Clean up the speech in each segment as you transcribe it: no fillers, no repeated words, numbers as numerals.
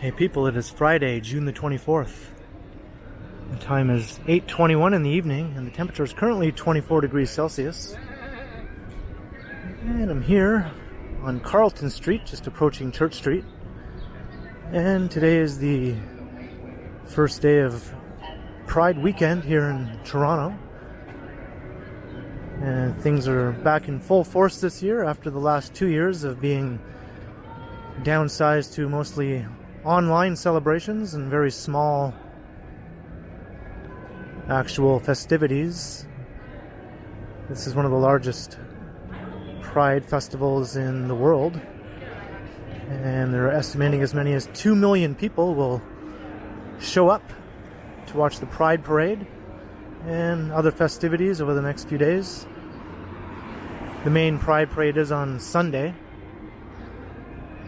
Hey people, it is Friday, June the 24th. The time is 8:21 in the evening and the temperature is currently 24 degrees Celsius. And I'm here on Carlton Street, just approaching Church Street. And today is the first day of Pride weekend here in Toronto. And things are back in full force this year after the last 2 years of being downsized to mostly online celebrations and very small actual festivities. This is one of the largest Pride festivals in the world, and they're estimating as many as 2 million people will show up to watch the Pride Parade and other festivities over the next few days. The main Pride Parade is on Sunday,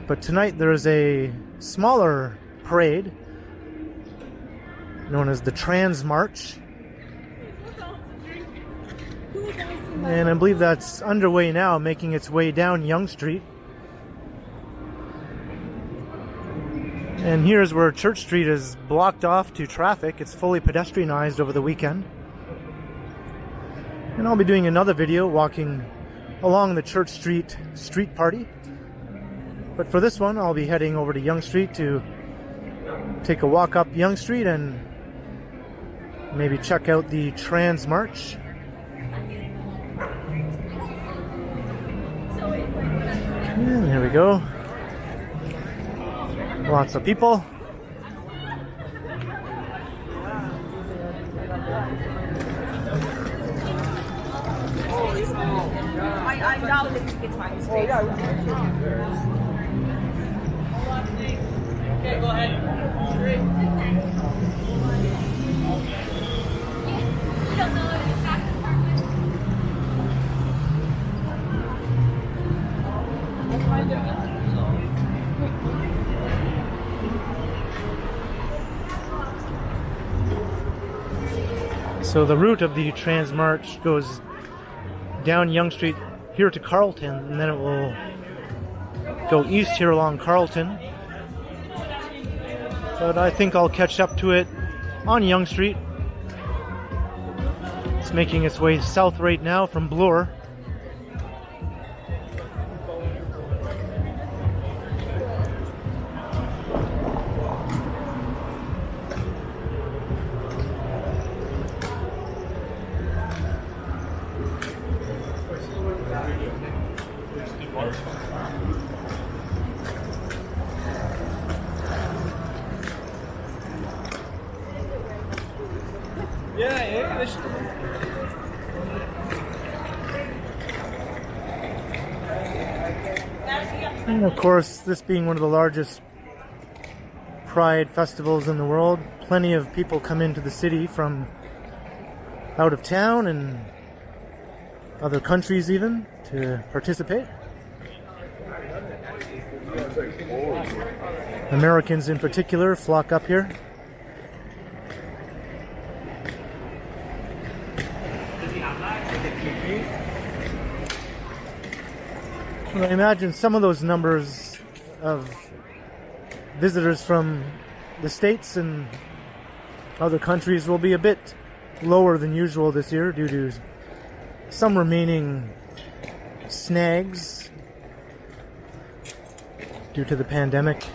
but tonight there is a smaller parade known as the Trans March, and I believe that's underway now, making its way down Yonge Street. And here's where Church Street is blocked off to traffic. It's fully pedestrianized over the weekend. And I'll be doing another video walking along the Church Street street party. But for this one, I'll be heading over to Yonge Street to take a walk up Yonge Street and maybe check out the Trans March. And there we go. Lots of people. I doubt that you can find space. Okay, go ahead. Straight. You don't know the tax department? So the route of the Trans March goes down Yonge Street here to Carlton, and then it will go east here along Carlton. But I think I'll catch up to it on Yonge Street. It's making its way south right now from Bloor. And of course, this being one of the largest Pride festivals in the world, plenty of people come into the city from out of town and other countries even to participate. Americans in particular flock up here. I imagine some of those numbers of visitors from the States and other countries will be a bit lower than usual this year due to some remaining snags due to the pandemic.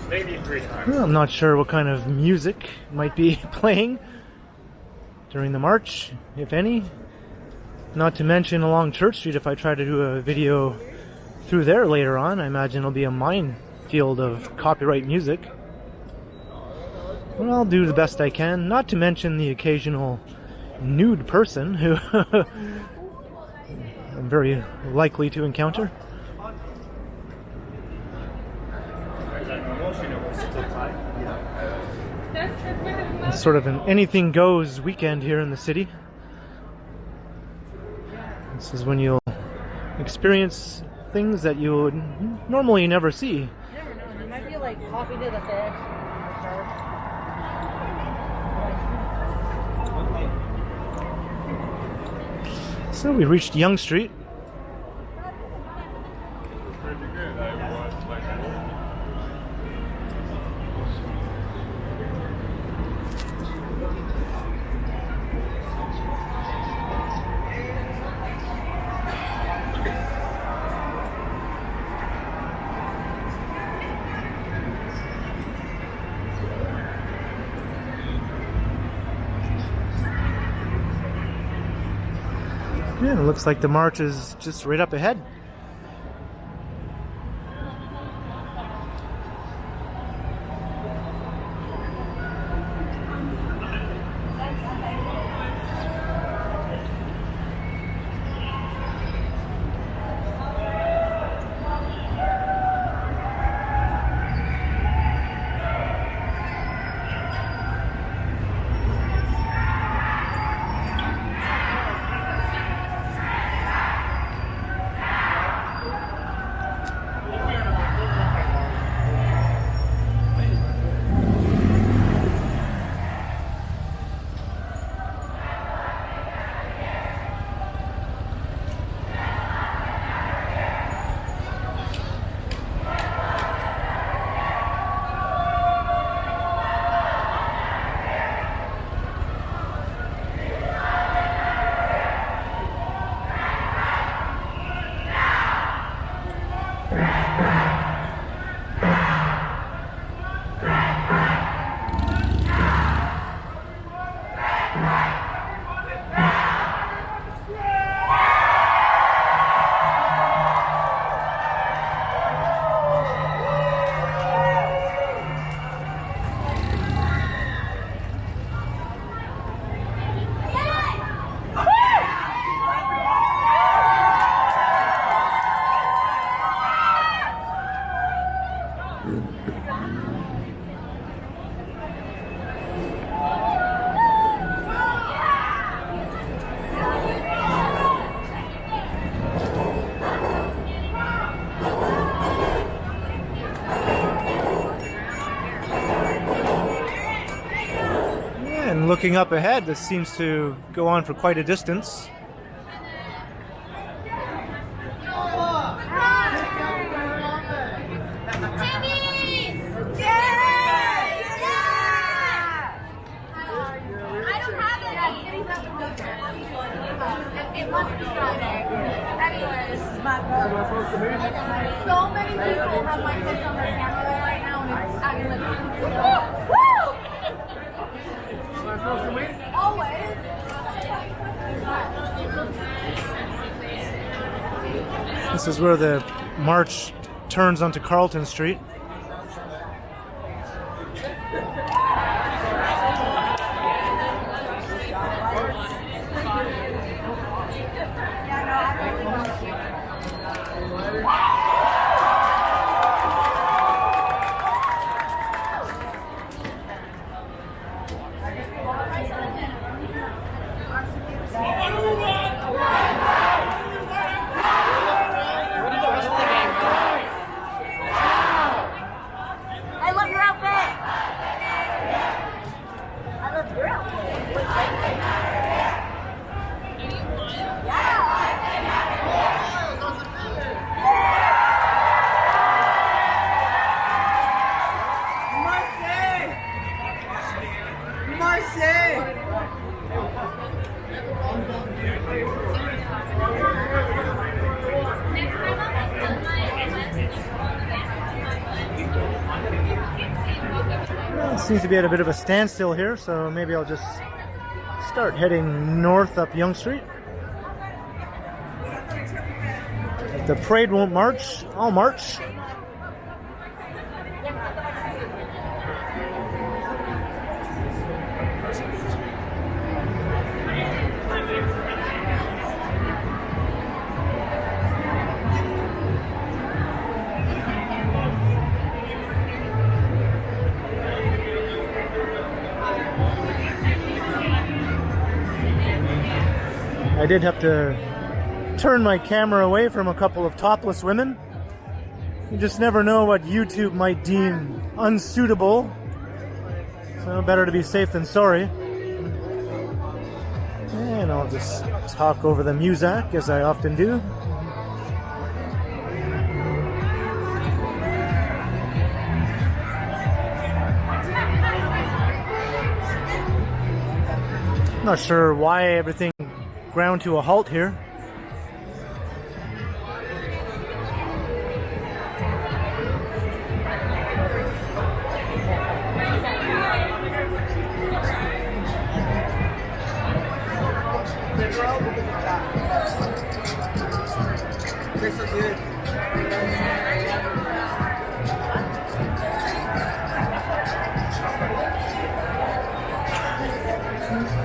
Maybe 3 times. Well, I'm not sure what kind of music might be playing during the march, if any. Not to mention along Church Street, if I try to do a video through there later on, I imagine it'll be a minefield field of copyright music. But I'll do the best I can, not to mention the occasional nude person who I'm very likely to encounter. It's sort of an anything goes weekend here in the city. This is when you'll experience things that you would normally never see. You never know. There might be like coffee to the fish. So we reached Yonge Street. Yeah, it looks like the march is just right up ahead. And looking up ahead, this seems to go on for quite a distance. So many people have my kids on their camera right now, and it's acting like, woo! Always. This is where the march turns onto Carlton Street. I love your outfit. I love your outfit. Well, it seems to be at a bit of a standstill here, so maybe I'll just start heading north up Yonge Street. If the parade won't march, I'll march. did have to turn my camera away from a couple of topless women. You just never know what YouTube might deem unsuitable. So better to be safe than sorry. And I'll just talk over the music as I often do. Not sure why everything ground to a halt here.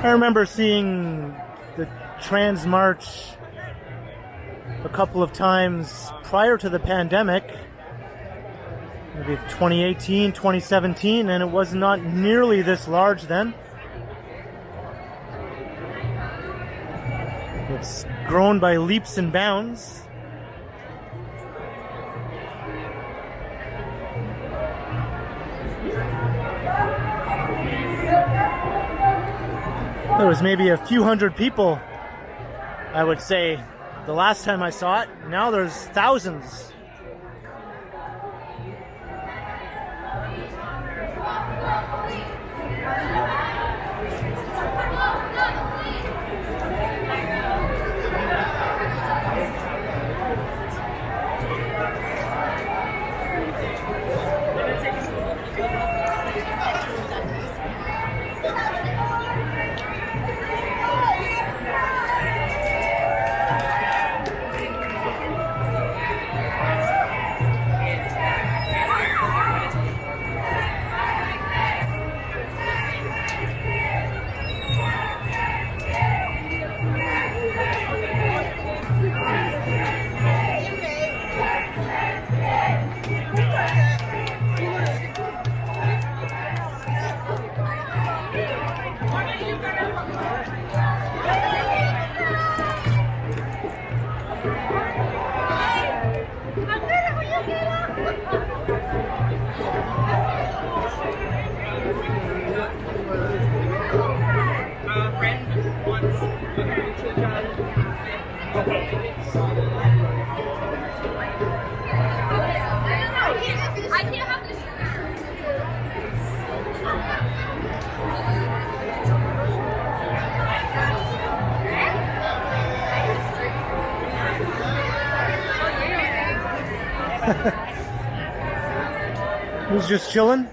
I remember seeing the Trans March a couple of times prior to the pandemic, maybe 2018, 2017, and it was not nearly this large then. It's grown by leaps and bounds. There was maybe a few hundred people, I would say, the last time I saw it. Now there's thousands. Who's just chilling?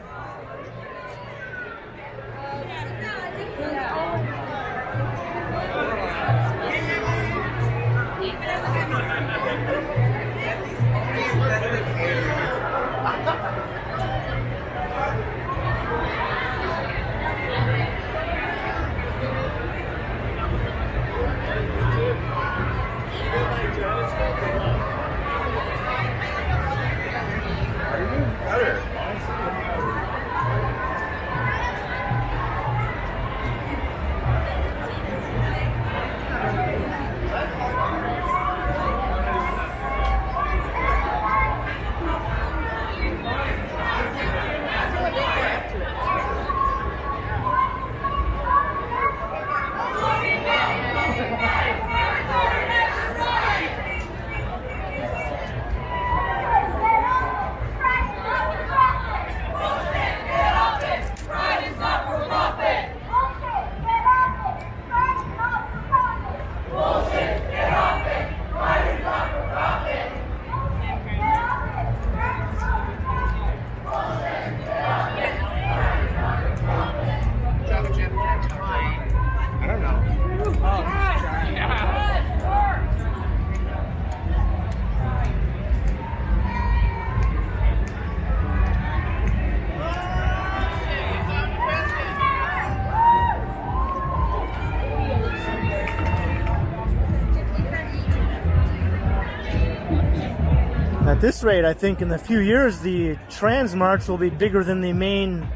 At this rate, I think in a few years the Trans March will be bigger than the main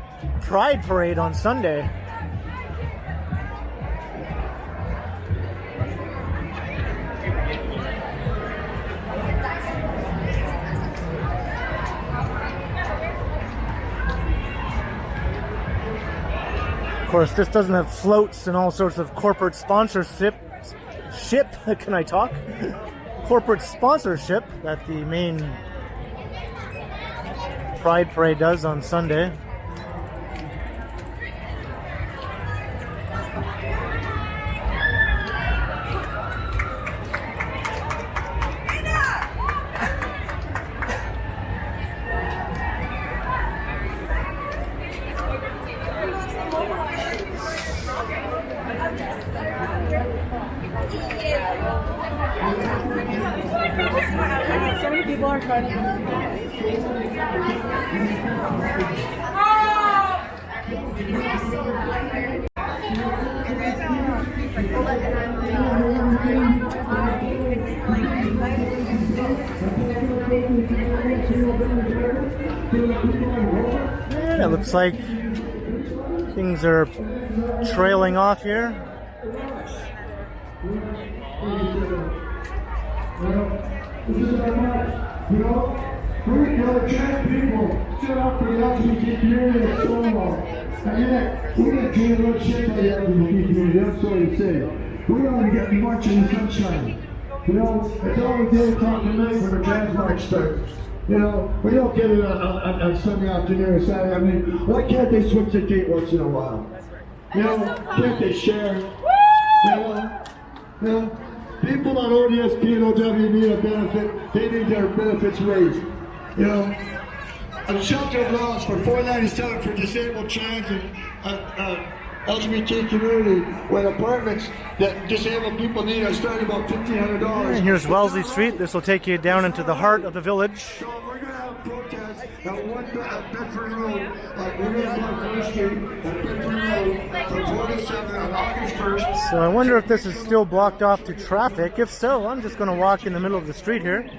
Pride Parade on Sunday. Of course, this doesn't have floats and all sorts of corporate sponsorship. Can I talk? Corporate sponsorship that the main Pride Parade does on Sunday. So many people are trying And it looks like things are trailing off here. We're trans people stood up for the LGBT community in Stonewall. And yet, we get treated like shit by the LGBT community, that's what I say. We only get march in the sunshine. It's always 8 o'clock at night when the trans march starts. We don't get it on Sunday afternoon or Saturday. I mean, why can't they switch the date once in a while? Can't they share? People on ODSP and OW need a benefit. They need their benefits raised. A shelter of laws for $497 for disabled trans and LGBT community, when apartments that disabled people need are starting about $1,500. And here's Wellesley Street. This will take you down into the heart of the village. So we're going to have protests at Bedford Road. We're going to block First Street at Bedford Road from 4 to 7 on August 1st. So I wonder if this is still blocked off to traffic. If so, I'm just going to walk in the middle of the street here.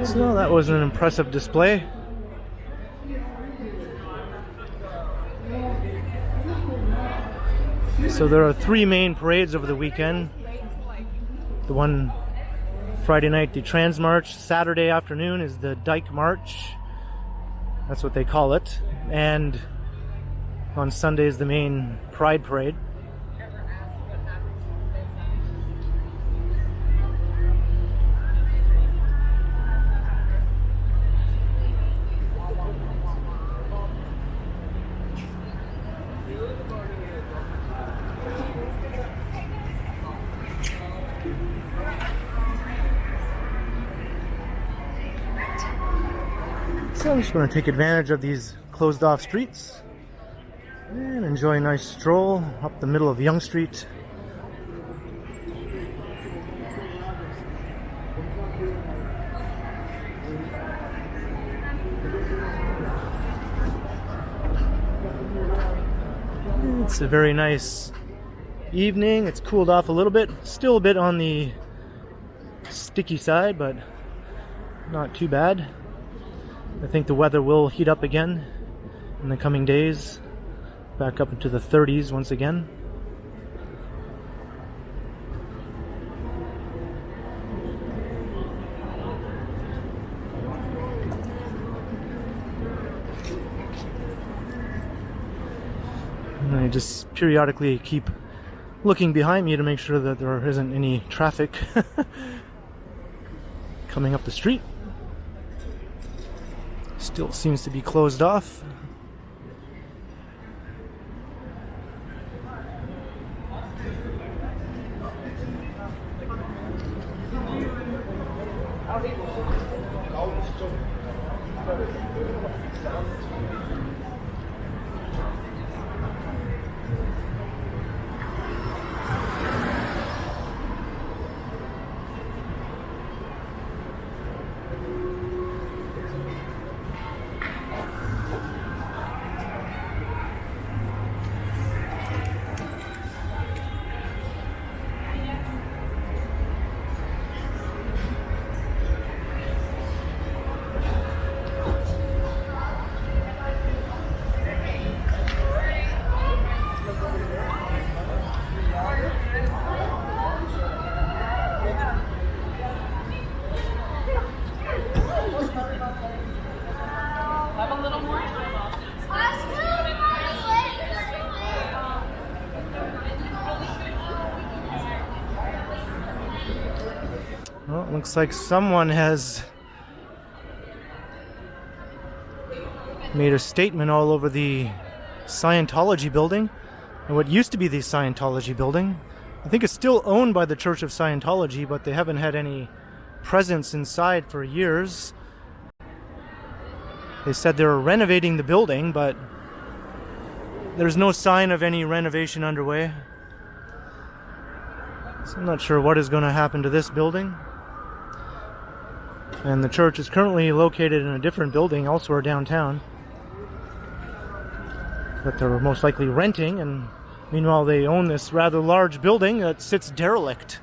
So that was an impressive display. So there are 3 main parades over the weekend. The one Friday night, the Trans March. Saturday afternoon is the Dyke March. That's what they call it. And on Sunday is the main Pride Parade. So I'm just going to take advantage of these closed off streets and enjoy a nice stroll up the middle of Yonge Street. It's a very nice evening. It's cooled off a little bit. Still a bit on the sticky side, but not too bad. I think the weather will heat up again in the coming days, back up into the 30s once again. And I just periodically keep looking behind me to make sure that there isn't any traffic coming up the street. Still seems to be closed off. Have a little more? Well, it looks like someone has made a statement all over the Scientology building, and what used to be the Scientology building. I think it's still owned by the Church of Scientology, but they haven't had any presence inside for years. They said they were renovating the building, but there's no sign of any renovation underway. So I'm not sure what is going to happen to this building. And the church is currently located in a different building elsewhere downtown that they're most likely renting, and meanwhile they own this rather large building that sits derelict.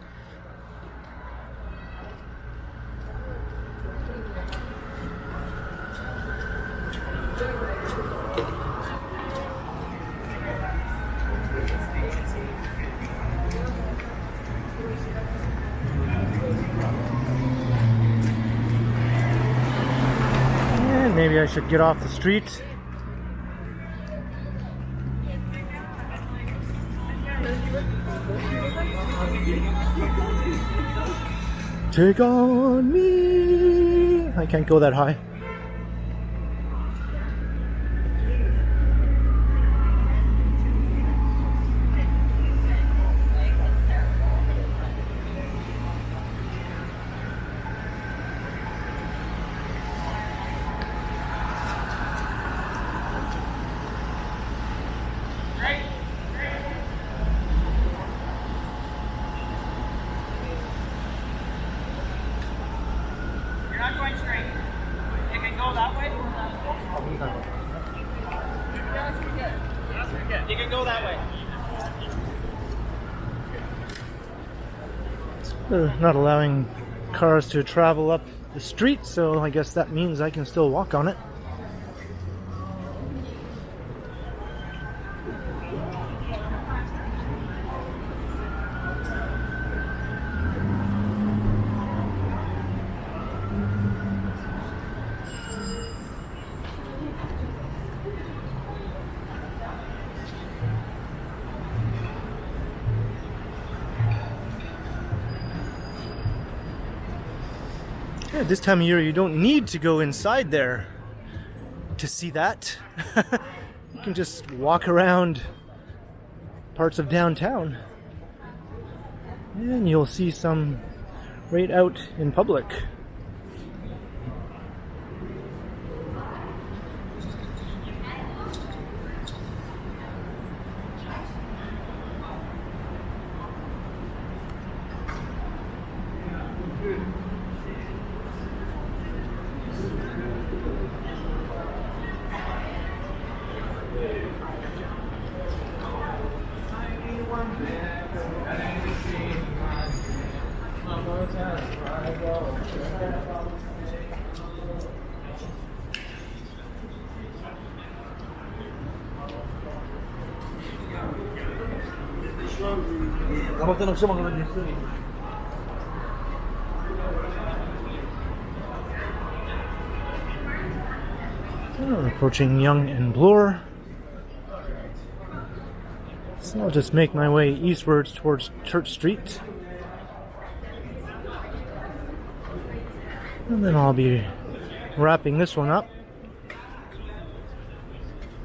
And maybe I should get off the street. Take on me. I can't go that high. You're not going straight. You can go that way. You can go that way. They're not allowing cars to travel up the street, so I guess that means I can still walk on it. Yeah, this time of year you don't need to go inside there to see that. You can just walk around parts of downtown and you'll see some right out in public. We're approaching Yonge and Bloor. So I'll just make my way eastwards towards Church Street. And then I'll be wrapping this one up.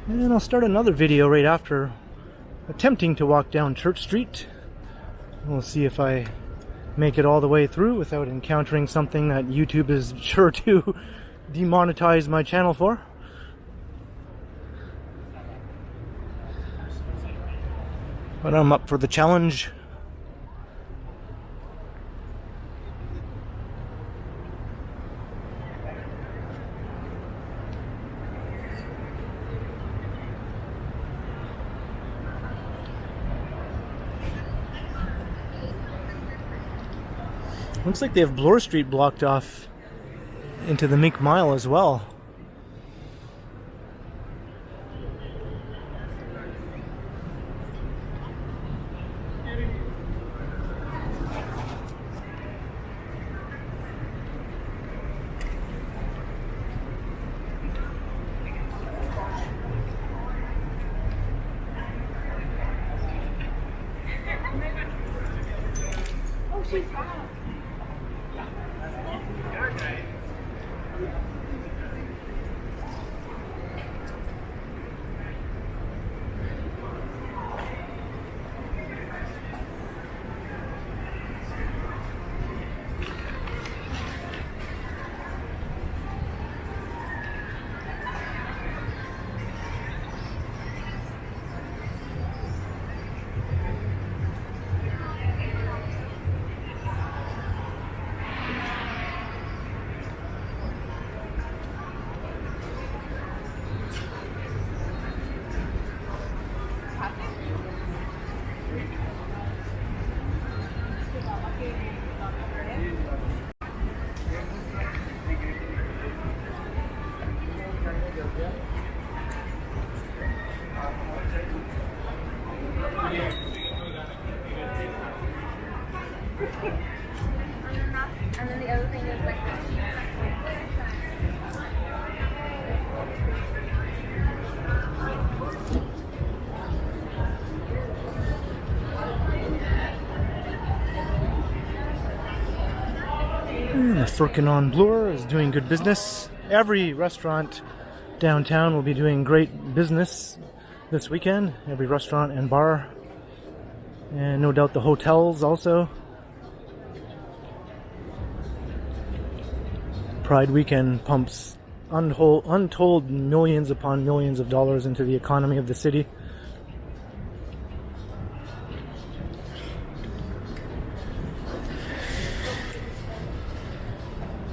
And I'll start another video right after attempting to walk down Church Street. We'll see if I make it all the way through without encountering something that YouTube is sure to demonetize my channel for. But I'm up for the challenge. Looks like they have Bloor Street blocked off into the Mink Mile as well. Oh, she's fine. And then the other thing is like The Firkin on Bloor is doing good business. Every restaurant downtown will be doing great business this weekend. Every restaurant and bar. And no doubt the hotels also. Pride weekend pumps untold millions upon millions of dollars into the economy of the city.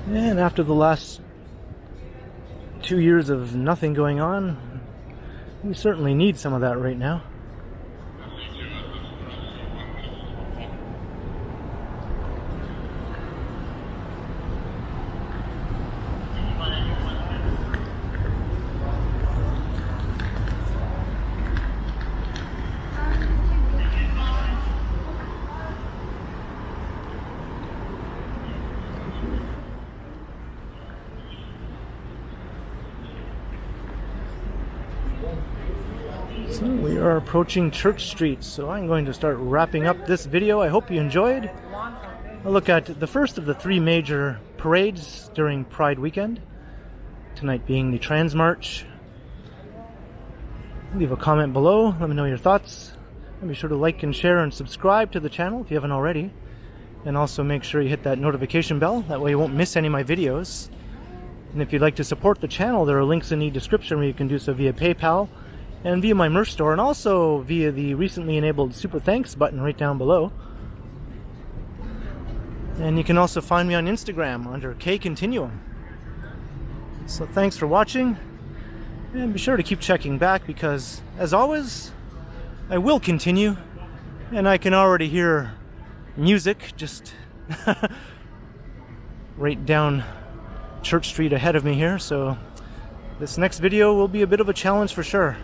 And after the last 2 years of nothing going on, we certainly need some of that right now. So we are approaching Church Street, so I'm going to start wrapping up this video. I hope you enjoyed. I'll look at the first of the 3 major parades during Pride weekend. Tonight being the Trans March. Leave a comment below, let me know your thoughts. And be sure to like and share and subscribe to the channel if you haven't already. And also make sure you hit that notification bell, that way you won't miss any of my videos. And if you'd like to support the channel, there are links in the description where you can do so via PayPal and via my merch store, and also via the recently enabled Super Thanks button right down below. And you can also find me on Instagram under KContinuum. So thanks for watching, and be sure to keep checking back because, as always, I will continue, and I can already hear music just right down Church Street ahead of me here, so this next video will be a bit of a challenge for sure.